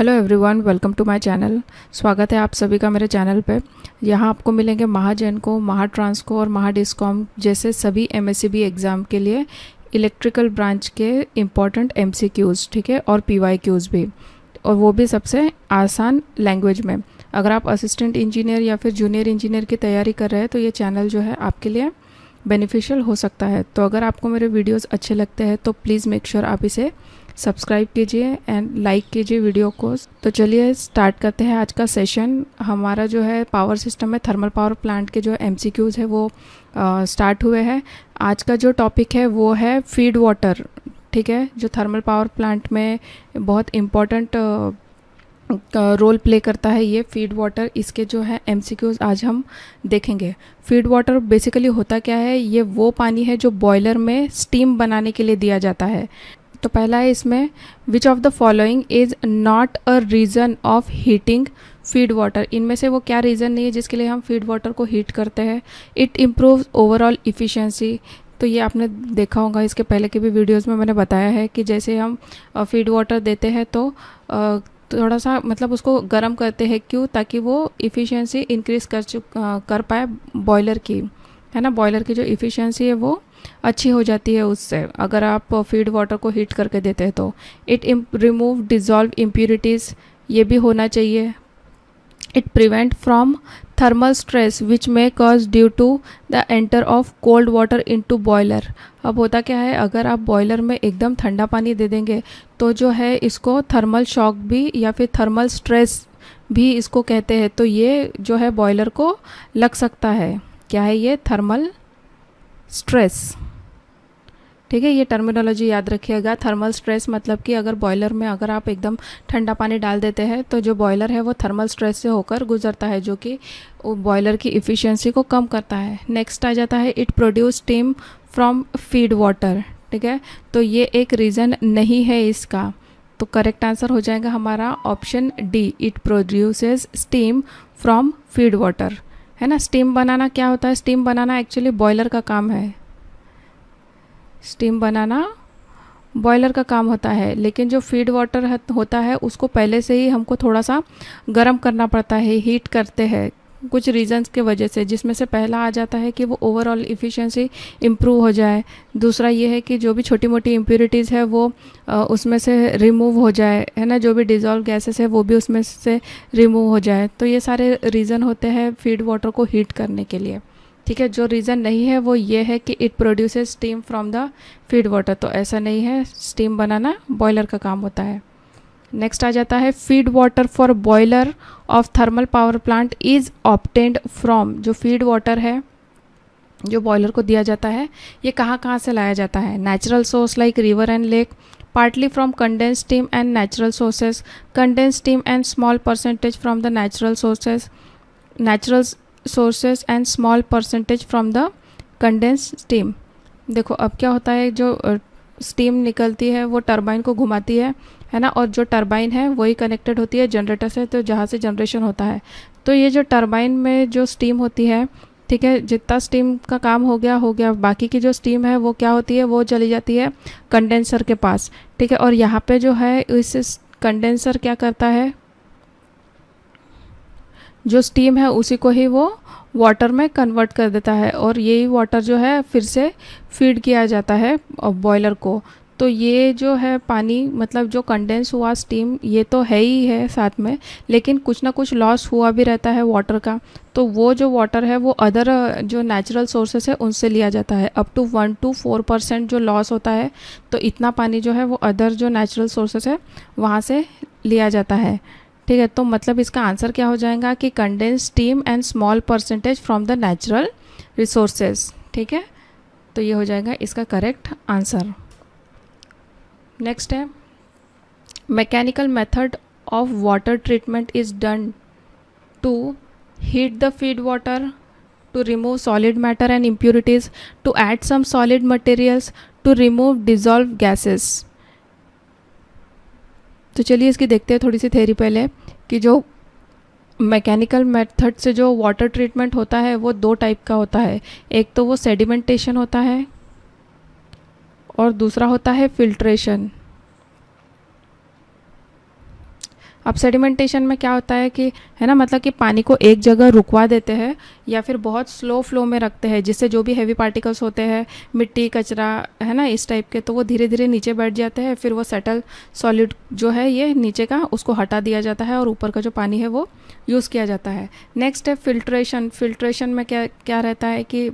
Hello everyone, welcome to my channel. स्वागत है आप सभी का मेरे चैनल पे। यहाँ आपको मिलेंगे महाजेनको, महाट्रांसको और महाडिस्कॉम जैसे सभी एमएससीबी एग्ज़ाम के लिए इलेक्ट्रिकल ब्रांच के इम्पॉर्टेंट एमसीक्यूज़, ठीक है, और पीवाईक्यूज़ भी, और वो भी सबसे आसान लैंग्वेज में। अगर आप असिस्टेंट इंजीनियर या फिर जूनियर इंजीनियर की तैयारी कर रहे हैं तो ये चैनल जो है आपके लिए बेनिफिशियल हो सकता है। तो अगर आपको मेरे वीडियोस अच्छे लगते हैं तो प्लीज़ मेक श्योर आप इसे सब्सक्राइब कीजिए एंड लाइक कीजिए वीडियो को। तो चलिए स्टार्ट करते हैं आज का सेशन। हमारा जो है पावर सिस्टम में थर्मल पावर प्लांट के जो एमसीक्यूज़ है वो स्टार्ट हुए हैं। आज का जो टॉपिक है वो है फीड वाटर, ठीक है, जो थर्मल पावर प्लांट में बहुत इम्पॉर्टेंट रोल प्ले करता है ये फीड वाटर। इसके जो है एमसीक्यूज़ आज हम देखेंगे। फीड वाटर बेसिकली होता क्या है, ये वो पानी है जो बॉयलर में स्टीम बनाने के लिए दिया जाता है। तो पहला है इसमें, which of the following is not a reason of heating feed water. इनमें से वो क्या रीज़न नहीं है जिसके लिए हम फीड वाटर को हीट करते हैं। It improves overall efficiency. तो ये आपने देखा होगा, इसके पहले के भी वीडियोस में मैंने बताया है कि जैसे हम फीड वाटर देते हैं तो थोड़ा सा मतलब उसको गर्म करते हैं, क्यों, ताकि वो इफ़िशियंसी इंक्रीज़ कर पाए बॉयलर की, है ना। बॉयलर की जो इफ़िशियंसी है वो अच्छी हो जाती है उससे, अगर आप फीड वाटर को हीट करके देते हैं तो। इट रिमूव डिज़ोल्व इम्प्यूरिटीज़, ये भी होना चाहिए। It prevent from thermal stress which may cause due to the enter of cold water into boiler. अब होता क्या है, अगर आप बॉयलर में एकदम ठंडा पानी दे देंगे तो जो है इसको थर्मल शॉक भी या फिर थर्मल स्ट्रेस भी इसको कहते हैं, तो ये जो है बॉयलर को लग सकता है। क्या है ये? थर्मल स्ट्रेस, ठीक है। ये टर्मिनोलॉजी याद रखिएगा। थर्मल स्ट्रेस मतलब कि अगर बॉयलर में अगर आप एकदम ठंडा पानी डाल देते हैं तो जो बॉयलर है वो थर्मल स्ट्रेस से होकर गुजरता है, जो कि बॉयलर की इफ़िशियंसी को कम करता है। नेक्स्ट आ जाता है, it produce steam from feed water, ठीक है। तो ये एक रीज़न नहीं है इसका, तो करेक्ट आंसर हो जाएगा हमारा option D, it produces steam from feed water, है ना। स्टीम बनाना क्या होता है? स्टीम बनाना एक्चुअली बॉयलर का काम है। स्टीम बनाना बॉयलर का काम होता है, लेकिन जो फीड वाटर होता है उसको पहले से ही हमको थोड़ा सा गर्म करना पड़ता है, हीट करते हैं कुछ रीजंस के वजह से, जिसमें से पहला आ जाता है कि वो ओवरऑल इफ़िशियंसी इम्प्रूव हो जाए। दूसरा ये है कि जो भी छोटी मोटी इम्प्यूरिटीज़ है वो उसमें से रिमूव हो जाए, है ना। जो भी डिज़ोल्व गैसेस है वो भी उसमें से रिमूव हो जाए। तो ये सारे रीज़न होते हैं फीड वाटर को हीट करने के लिए, ठीक है। जो रीज़न नहीं है वो ये है कि it produces steam from the feed water, तो ऐसा नहीं है, स्टीम बनाना बॉयलर का काम होता है। नेक्स्ट आ जाता है, feed water for boiler of thermal power plant is obtained from. जो फीड वाटर है जो बॉयलर को दिया जाता है ये कहाँ कहाँ से लाया जाता है? Natural source like river and lake, partly from condensed steam and natural sources, condensed steam and small percentage from the natural sources and small percentage from the condensed steam। देखो अब क्या होता है, जो स्टीम निकलती है वो टरबाइन को घुमाती है ना, और जो टरबाइन है वही कनेक्टेड होती है जनरेटर से, तो जहाँ से जनरेशन होता है। तो ये जो टरबाइन में जो स्टीम होती है, ठीक है, जितना स्टीम का काम हो गया, बाकी की जो स्टीम है वो क्या होती है, वो चली जाती है कंडेंसर के पास, ठीक है। और यहाँ पे जो है इस कंडेंसर क्या करता है, जो स्टीम है उसी को ही वो वाटर में कन्वर्ट कर देता है, और यही वाटर जो है फिर से फीड किया जाता है बॉयलर को। तो ये जो है पानी, मतलब जो कंडेंस हुआ स्टीम, ये तो है ही है साथ में, लेकिन कुछ ना कुछ लॉस हुआ भी रहता है वाटर का। तो वो जो वाटर है वो अदर जो नेचुरल सोर्सेस है उनसे लिया जाता है। अप टू 1 to 4% जो लॉस होता है, तो इतना पानी जो है वो अदर जो नेचुरल सोर्सेस है वहाँ से लिया जाता है, ठीक है। तो मतलब इसका आंसर क्या हो जाएगा कि condense steam and small percentage from the natural resources, ठीक है। तो ये हो जाएगा इसका करेक्ट आंसर। नेक्स्ट है, mechanical method of water treatment is done to heat the feed water, to remove solid matter and impurities, to add some solid materials, to remove dissolve gases. तो चलिए इसकी देखते हैं थोड़ी सी थ्योरी पहले, कि जो मैकेनिकल मेथड से जो वाटर ट्रीटमेंट होता है वो दो टाइप का होता है। एक तो वो सेडिमेंटेशन होता है और दूसरा होता है फिल्ट्रेशन। अब सेडिमेंटेशन में क्या होता है कि है ना, मतलब कि पानी को एक जगह रुकवा देते हैं या फिर बहुत स्लो फ्लो में रखते हैं, जिससे जो भी हैवी पार्टिकल्स होते हैं, मिट्टी, कचरा, है ना, इस टाइप के, तो वो धीरे धीरे नीचे बैठ जाते हैं। फिर वो सेटल सॉलिड जो है ये नीचे का, उसको हटा दिया जाता है और ऊपर का जो पानी है वो यूज़ किया जाता है। नेक्स्ट है फिल्ट्रेशन। फिल्ट्रेशन में क्या क्या रहता है कि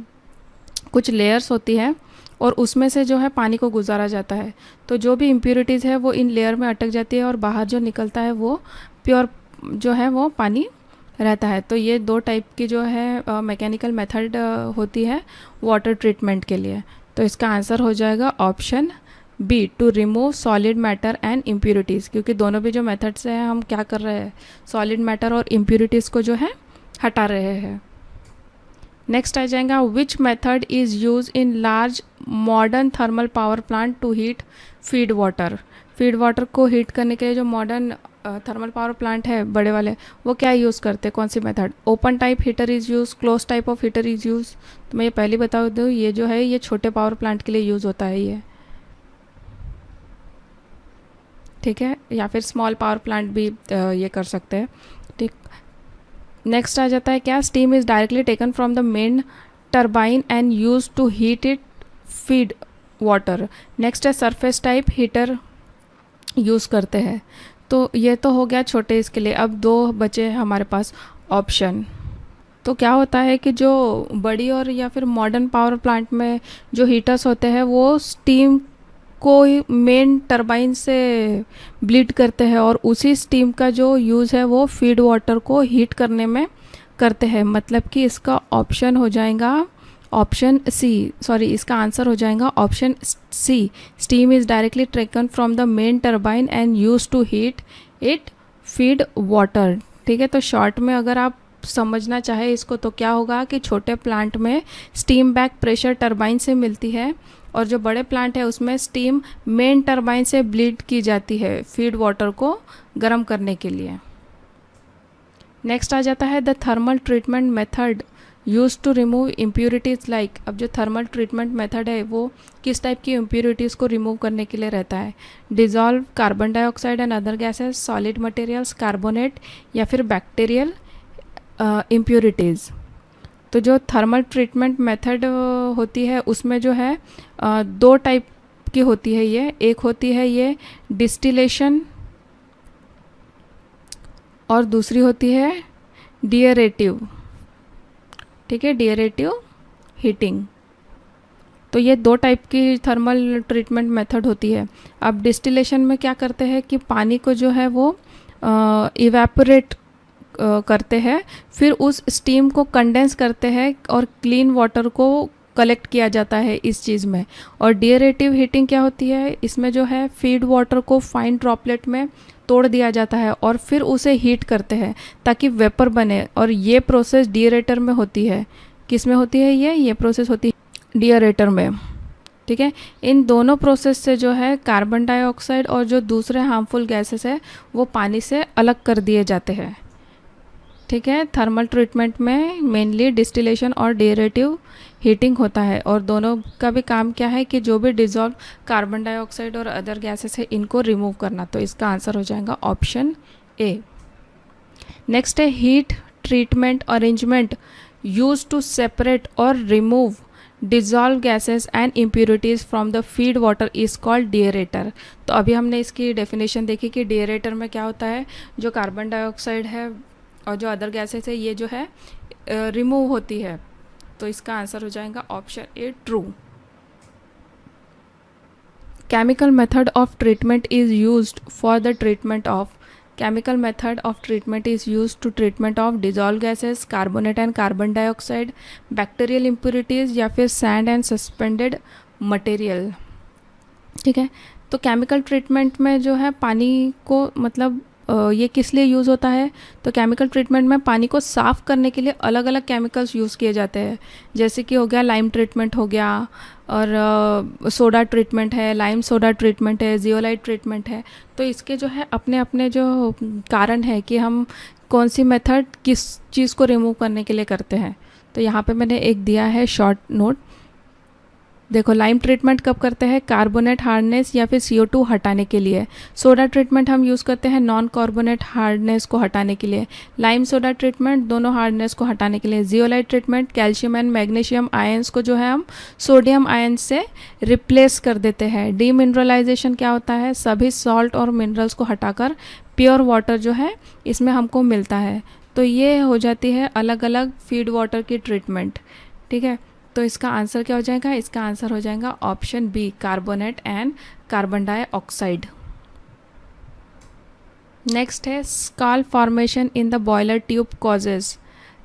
कुछ लेयर्स होती है और उसमें से जो है पानी को गुजारा जाता है, तो जो भी इम्प्योरिटीज़ है वो इन लेयर में अटक जाती है और बाहर जो निकलता है वो प्योर जो है वो पानी रहता है। तो ये दो टाइप की जो है मैकेनिकल मेथड होती है वाटर ट्रीटमेंट के लिए। तो इसका आंसर हो जाएगा option B, to remove solid matter and impurities, क्योंकि दोनों भी जो मेथड्स हैं हम क्या कर रहे हैं, सॉलिड मैटर और इम्प्योरिटीज़ को जो है हटा रहे हैं। नेक्स्ट आ जाएगा, which method is use in large modern thermal power plant to heat feed water. Feed water को हीट करने के लिए जो मॉडर्न थर्मल पावर प्लांट है बड़े वाले, वो क्या यूज़ करते हैं, कौन सी method? Open type heater is use, close type of heater is use. तो मैं ये पहले बता दूँ, ये जो है ये छोटे पावर प्लांट के लिए यूज़ होता है ये, ठीक है, या फिर स्मॉल पावर प्लांट भी ये कर सकते हैं, ठीक। नेक्स्ट आ जाता है क्या, steam is directly taken from the main turbine and use to heat it feed water. Next है सरफेस टाइप हीटर यूज़ करते हैं। तो ये तो हो गया छोटे इसके लिए। अब दो बचे हैं हमारे पास ऑप्शन। तो क्या होता है कि जो बड़ी और या फिर मॉडर्न पावर प्लांट में जो हीटर्स होते हैं वो स्टीम को मेन टरबाइन से ब्लीड करते हैं और उसी स्टीम का जो यूज़ है वो फीड वाटर को हीट करने में करते हैं। मतलब कि इसका ऑप्शन हो जाएगा ऑप्शन सी, सॉरी इसका आंसर हो जाएगा option C, steam is directly taken from the main turbine and use to heat it feed water. ठीक है, तो शॉर्ट में अगर आप समझना चाहे इसको तो क्या होगा कि छोटे प्लांट में स्टीम बैक प्रेशर टरबाइन से मिलती है और जो बड़े प्लांट है उसमें स्टीम मेन टरबाइन से ब्लीड की जाती है फीड वाटर को गर्म करने के लिए। नेक्स्ट आ जाता है the thermal treatment method use to remove impurities like. अब जो थर्मल ट्रीटमेंट मेथड है वो किस टाइप की इम्प्योरिटीज़ को रिमूव करने के लिए रहता है? Dissolve carbon dioxide and other gases, solid materials, carbonate या फिर बैक्टीरियल इम्प्योरिटीज़। तो जो थर्मल ट्रीटमेंट मेथड होती है उसमें जो है दो टाइप की होती है ये। एक होती है ये डिस्टिलेशन और दूसरी होती है डिएरेटिव। ठीक है, डिएरेटिव हीटिंग। तो ये दो टाइप की थर्मल ट्रीटमेंट मेथड होती है। अब डिस्टिलेशन में क्या करते हैं कि पानी को जो है वो इवेपोरेट करते हैं, फिर उस स्टीम को कंडेंस करते हैं और क्लीन वाटर को कलेक्ट किया जाता है इस चीज़ में। और डिएरेटिव हीटिंग क्या होती है, इसमें जो है फीड वाटर को फाइन ड्रॉपलेट में तोड़ दिया जाता है और फिर उसे हीट करते हैं ताकि वेपर बने। और ये प्रोसेस डिएरेटर में होती है। किस में होती है ये प्रोसेस होती है डिएरेटर में। ठीक है, इन दोनों प्रोसेस से जो है कार्बन डाइऑक्साइड और जो दूसरे हार्मफुल गैसेस है वो पानी से अलग कर दिए जाते हैं। ठीक है, थर्मल ट्रीटमेंट में मेनली डिस्टिलेशन और डिएरेटिव हीटिंग होता है और दोनों का भी काम क्या है कि जो भी डिजॉल्व कार्बन डाइऑक्साइड और अदर गैसेस है इनको रिमूव करना। तो इसका आंसर हो जाएगा ऑप्शन ए। नेक्स्ट है heat treatment arrangement use to separate और remove dissolve gases and impurities from the feed water is called deaerator. तो अभी हमने इसकी डेफिनेशन देखी कि डिएरेटर में क्या होता है, जो कार्बन डाइऑक्साइड है और जो अदर गैसेस है ये जो है रिमूव होती है। तो इसका आंसर हो जाएगा option A, true. Chemical method of treatment is used for the treatment of. Chemical method of treatment is used to treatment of dissolve gases, carbonate and carbon dioxide, bacterial impurities या फिर sand and suspended material. ठीक है, तो chemical treatment में जो है पानी को मतलब ये किस लिए यूज़ होता है, तो केमिकल ट्रीटमेंट में पानी को साफ़ करने के लिए अलग अलग केमिकल्स यूज़ किए जाते हैं। जैसे कि हो गया लाइम ट्रीटमेंट हो गया और सोडा ट्रीटमेंट है, लाइम सोडा ट्रीटमेंट है, जियोलाइट ट्रीटमेंट है। तो इसके जो है अपने अपने जो कारण है कि हम कौन सी मेथड किस चीज़ को रिमूव करने के लिए करते हैं। तो यहाँ पे मैंने एक दिया है शॉर्ट नोट। देखो, लाइम ट्रीटमेंट कब करते हैं? कार्बोनेट हार्डनेस या फिर CO2 हटाने के लिए। सोडा ट्रीटमेंट हम यूज़ करते हैं नॉन कार्बोनेट हार्डनेस को हटाने के लिए। लाइम सोडा ट्रीटमेंट दोनों हार्डनेस को हटाने के लिए। Zeolite treatment calcium and magnesium ions को जो है हम सोडियम आयन से रिप्लेस कर देते हैं। डीमिनरलाइजेशन क्या होता है? सभी सॉल्ट और मिनरल्स को हटाकर प्योर वाटर जो है इसमें हमको मिलता है। तो ये हो जाती है अलग अलग फीड वाटर की ट्रीटमेंट। ठीक है, तो इसका आंसर क्या हो जाएगा? इसका आंसर हो जाएगा option B, carbonate and carbon dioxide. Next है scale formation in the boiler tube causes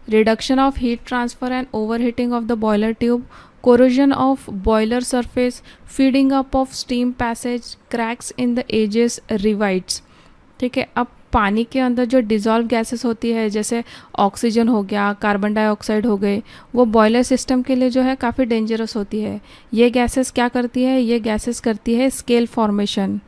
reduction of heat transfer and overheating of the boiler tube, corrosion of boiler surface, feeding up of steam passage, cracks in the edges, rivets। ठीक है, अब पानी के अंदर जो dissolve gases होती है जैसे ऑक्सीजन हो गया, कार्बन डाइऑक्साइड हो गए, वो बॉयलर सिस्टम के लिए जो है काफ़ी डेंजरस होती है। ये गैसेस क्या करती है? ये गैसेस करती है स्केल फॉर्मेशन,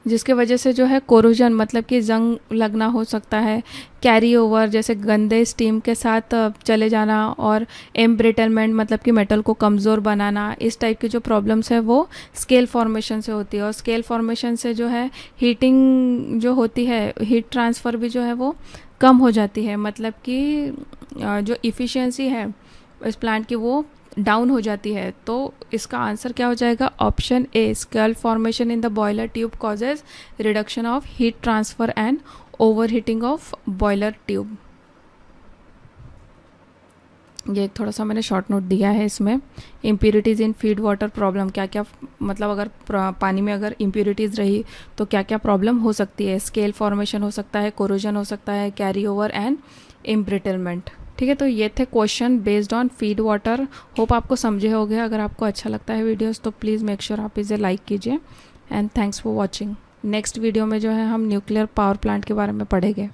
जिसके वजह से जो है कोरोजन मतलब कि जंग लगना हो सकता है, कैरी ओवर जैसे गंदे स्टीम के साथ चले जाना, और एम्ब्रिटलमेंट मतलब कि मेटल को कमज़ोर बनाना। इस टाइप की जो प्रॉब्लम्स है वो स्केल फॉर्मेशन से होती है। और स्केल फॉर्मेशन से जो है हीटिंग जो होती है, हीट ट्रांसफ़र भी जो है वो कम हो जाती है, मतलब कि जो इफ़िशियंसी है इस प्लांट की वो डाउन हो जाती है। तो इसका आंसर क्या हो जाएगा? Option A, scale formation in the boiler tube causes reduction of heat transfer and over heating of boiler tube. ये एक थोड़ा सा मैंने शॉर्ट नोट दिया है इसमें। इम्प्यूरिटीज़ इन फीड वाटर प्रॉब्लम, क्या क्या मतलब अगर पानी में अगर इम्प्यूरिटीज़ रही तो क्या क्या प्रॉब्लम हो सकती है? स्केल फॉर्मेशन हो सकता है, कोरोजन हो सकता है, कैरी ओवर एंड एम्ब्रिटलमेंट। ठीक है, तो ये थे question based on feed water. Hope आपको समझे होंगे। अगर आपको अच्छा लगता है वीडियोस तो प्लीज़ मेक श्योर आप इसे लाइक कीजिए and thanks for watching. Next video में जो है हम न्यूक्लियर पावर प्लांट के बारे में पढ़ेंगे।